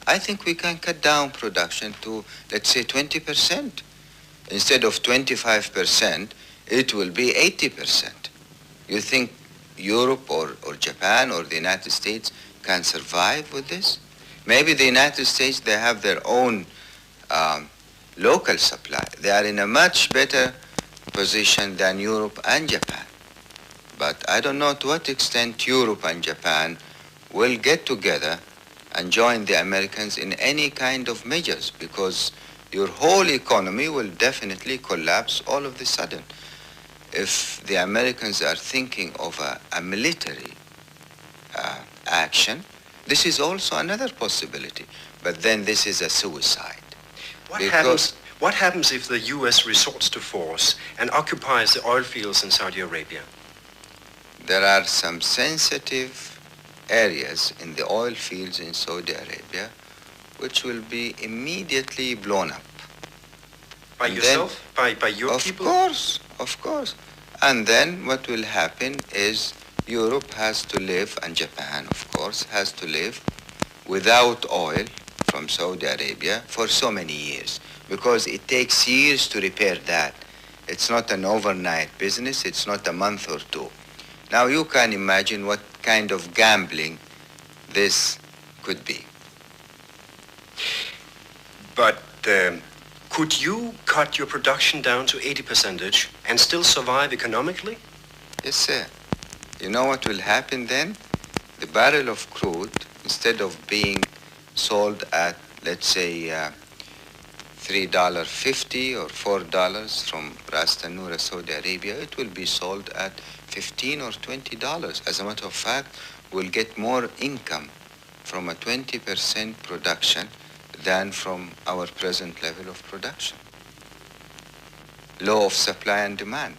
I think we can cut down production to, let's say, 20%. Instead of 25%, it will be 80%. You think Europe or Japan or the United States can survive with this? Maybe the United States, they have their own local supply. They are in a much better position than Europe and Japan. But I don't know to what extent Europe and Japan will get together and join the Americans in any kind of measures, because your whole economy will definitely collapse all of a sudden. If the Americans are thinking of a military action, this is also another possibility. But then this is a suicide. What happens if the U.S. resorts to force and occupies the oil fields in Saudi Arabia? There are some sensitive areas in the oil fields in Saudi Arabia which will be immediately blown up. By and yourself? Then, by your people? Of course. And then what will happen is Europe has to live, and Japan, of course, has to live without oil from Saudi Arabia for so many years, because it takes years to repair that. It's not an overnight business. It's not a month or two. Now you can imagine what kind of gambling this could be. But could you cut your production down to 80% and still survive economically? Yes, sir. You know what will happen then? The barrel of crude, instead of being sold at, let's say, $3.50 or $4 from Ras Tanura, Saudi Arabia, it will be sold at $15 or $20. As a matter of fact, we'll get more income from a 20% production than from our present level of production. Law of supply and demand.